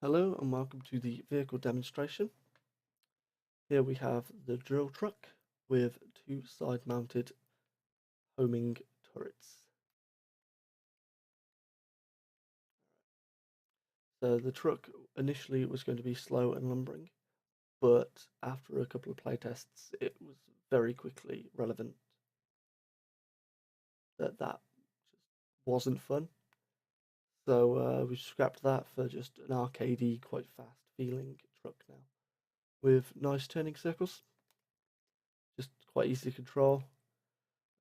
Hello and welcome to the vehicle demonstration. Here we have the drill truck with two side-mounted homing turrets. So the truck initially was going to be slow and lumbering, but after a couple of playtests it was very quickly relevant that just wasn't fun. So we scrapped that for just an arcadey, quite fast feeling truck now, with nice turning circles, just quite easy to control.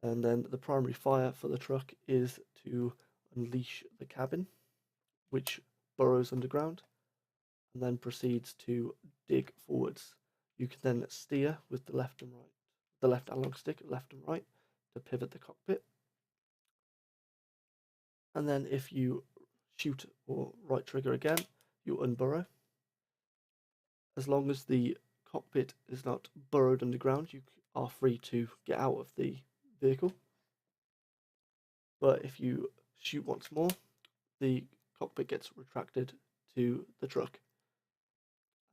And then the primary fire for the truck is to unleash the cabin, which burrows underground and then proceeds to dig forwards. You can then steer with the left and right, the left analog stick, left and right, to pivot the cockpit. And then if you shoot or right trigger again, you unburrow. As long as the cockpit is not burrowed underground, you are free to get out of the vehicle. But if you shoot once more, the cockpit gets retracted to the truck.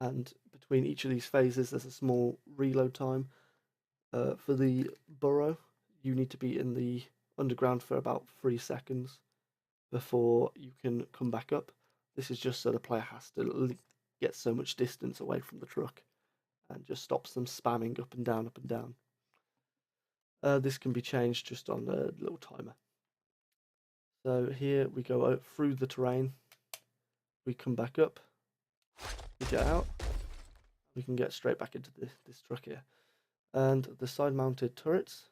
And between each of these phases, there's a small reload time. For the burrow, you need to be in the underground for about 3 seconds before you can come back up. This is just so the player has to get so much distance away from the truck and just stops them spamming up and down, up and down. This can be changed just on a little timer. So here we go through the terrain, we come back up, we get out, we can get straight back into this truck here. And the side mounted turrets,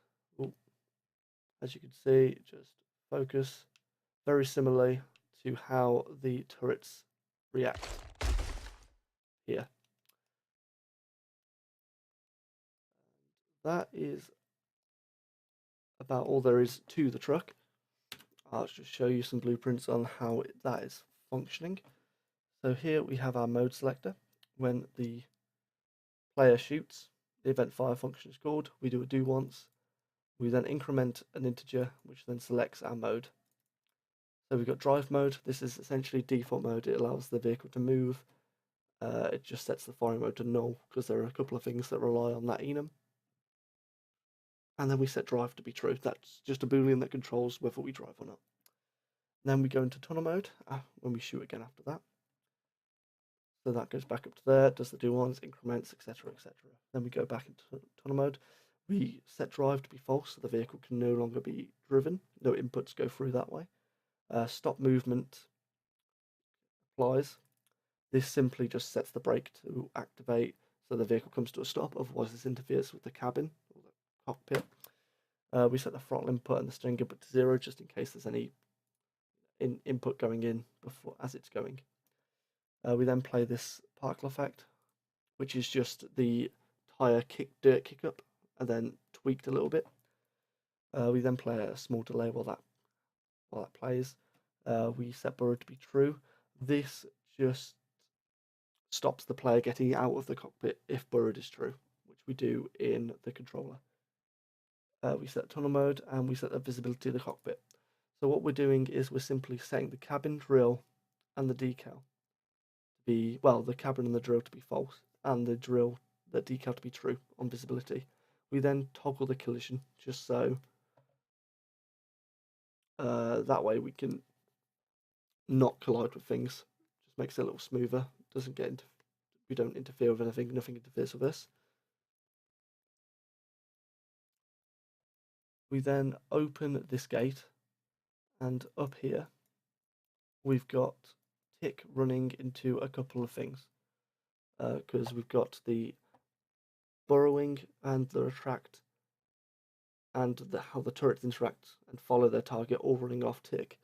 as you can see, just focus very similarly to how the turrets react here. That is about all there is to the truck. I'll just show you some blueprints on how that is functioning. So here we have our mode selector. When the player shoots, the event fire function is called. We do a do once. We then increment an integer, which then selects our mode. So we've got drive mode. This is essentially default mode. It allows the vehicle to move. It just sets the firing mode to null because there are a couple of things that rely on that enum. And then we set drive to be true. That's just a boolean that controls whether we drive or not. And then we go into tunnel mode when we shoot again after that. So that goes back up to there, does the do ones, increments, etc., etc. Then we go back into tunnel mode. We set drive to be false, so the vehicle can no longer be driven. No inputs go through that way. Stop movement applies. This simply just sets the brake to activate so the vehicle comes to a stop, otherwise this interferes with the cabin or the cockpit. We set the throttle input and the steering input to 0 just in case there's any input going in before as it's going. We then play this particle effect, which is just the tyre dirt kick up and then tweaked a little bit. We then play a small delay while that plays. We set burrow to be true. This just stops the player getting out of the cockpit if burrowed is true, which we do in the controller. We set tunnel mode and we set the visibility of the cockpit. So what we're doing is we're simply setting the cabin, drill, and the decal to be, well, the cabin and the drill to be false, and the decal to be true on visibility. We then toggle the collision just so that way we can not collide with things. Just makes it a little smoother. Doesn't get into, we don't interfere with anything. Nothing interferes with us. We then open this gate, and up here we've got tick running into a couple of things because we've got the burrowing and the retract and how the turrets interact and follow their target all running off tick.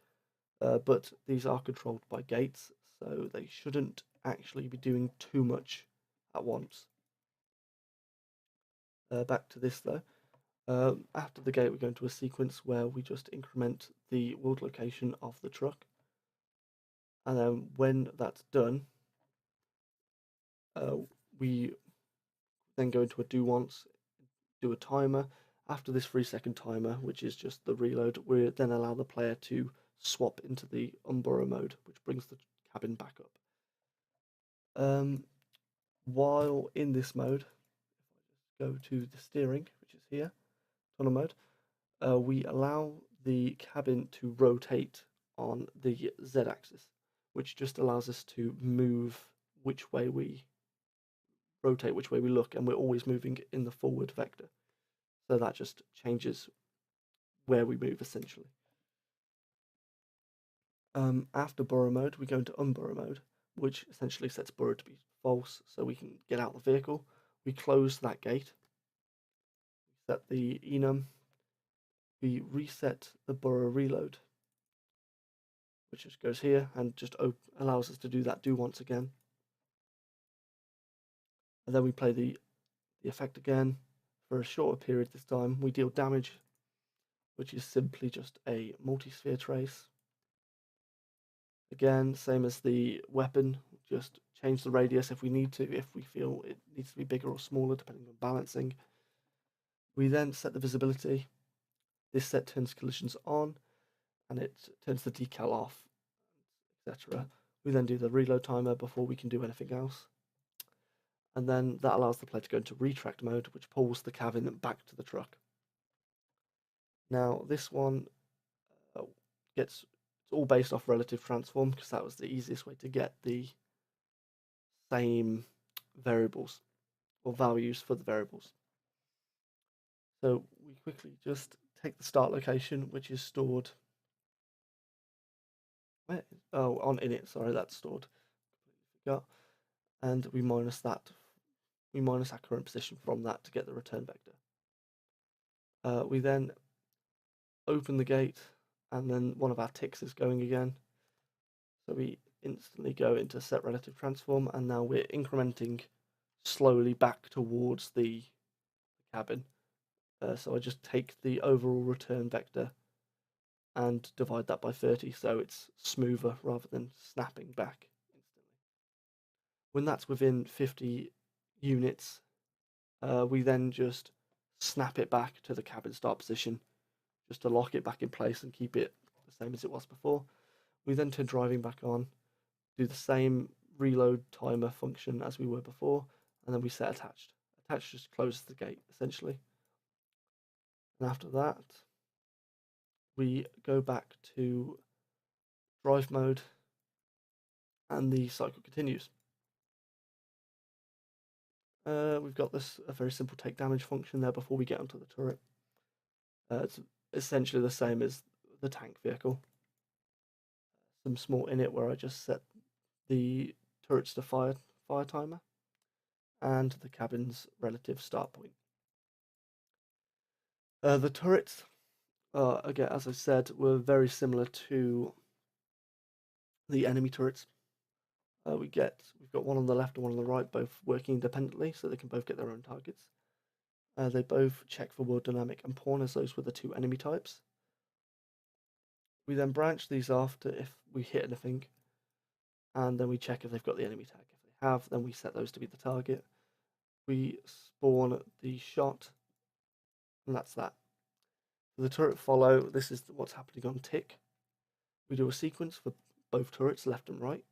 But these are controlled by gates, so they shouldn't actually be doing too much at once. Back to this though. After the gate, we go into a sequence where we just increment the world location of the truck. And then when that's done, we then go into a do once, do a timer. After this 3-second timer, which is just the reload, we then allow the player to swap into the unburrow mode, which brings the cabin back up. While in this mode, go to the steering, which is here, tunnel mode, we allow the cabin to rotate on the Z-axis, which just allows us to move which way we rotate, which way we look, and we're always moving in the forward vector. So that just changes where we move, essentially. After burrow mode, we go into unburrow mode, which essentially sets burrow to be false, so we can get out of the vehicle. We close that gate, set the enum, we reset the burrow reload, which just goes here and just allows us to do that do once again. And then we play the effect again for a shorter period this time. We deal damage, which is simply just a multi-sphere trace. Again, same as the weapon, just change the radius if we need to, if we feel it needs to be bigger or smaller, depending on balancing. We then set the visibility. This set turns collisions on, and it turns the decal off, etc. We then do the reload timer before we can do anything else. And then that allows the player to go into retract mode, which pulls the cabin back to the truck. Now, this one it's all based off relative transform, because that was the easiest way to get the same variables or values for the variables. So we quickly just take the start location, which is stored. On init, sorry, that's stored. Forgot. And we minus that. We minus our current position from that to get the return vector. We then open the gate, and then one of our ticks is going again. So we instantly go into set relative transform, and now we're incrementing slowly back towards the cabin. So I just take the overall return vector and divide that by 30, so it's smoother rather than snapping back instantly. When that's within 50 units, we then just snap it back to the cabin start position, just to lock it back in place and keep it the same as it was before. We then turn driving back on, do the same reload timer function as we were before, and then we set attached. Attached just closes the gate, essentially. And after that, we go back to drive mode, and the cycle continues. We've got a very simple take damage function there before we get onto the turret. It's essentially the same as the tank vehicle. Some small init where I just set the turrets to fire timer and the cabin's relative start point. The turrets, again, as I said, were very similar to the enemy turrets. We've got one on the left and one on the right, both working independently, so they can both get their own targets. They both check for world dynamic and pawn, as those were the two enemy types. We then branch these off to if we hit anything, and then we check if they've got the enemy tag. If they have, then we set those to be the target. We spawn the shot, and that's that. For the turret follow, this is what's happening on tick. We do a sequence for both turrets, left and right.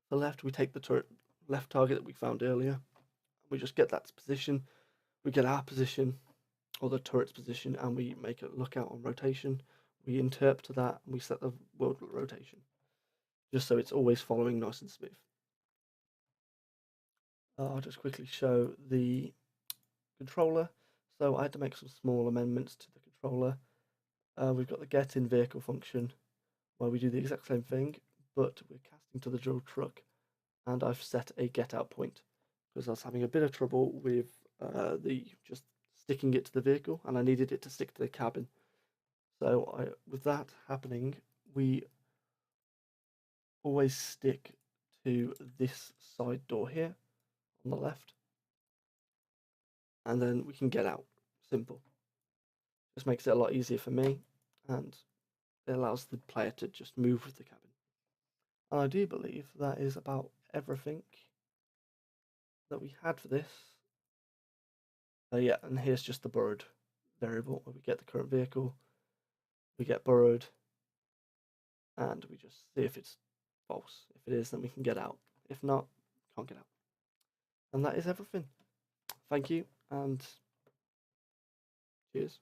For the left, we take the turret left target that we found earlier. We just get that position. We get our position, or the turret's position, and we make a lookout on rotation. We interp to that, and we set the world rotation, just so it's always following nice and smooth. I'll just quickly show the controller. So I had to make some small amendments to the controller. We've got the get in vehicle function, where we do the exact same thing, but we're casting to the drill truck, and I've set a get out point, because I was having a bit of trouble with just sticking it to the vehicle, and I needed it to stick to the cabin. So with that happening, we always stick to this side door here on the left, and then we can get out. Simple. Just makes it a lot easier for me, and it allows the player to just move with the cabin. And I do believe that is about everything that we had for this. Yeah, and here's just the burrowed variable, where we get the current vehicle, we get burrowed, and we just see if it's false. If it is, then we can get out. If not, can't get out. And that is everything. Thank you, and cheers.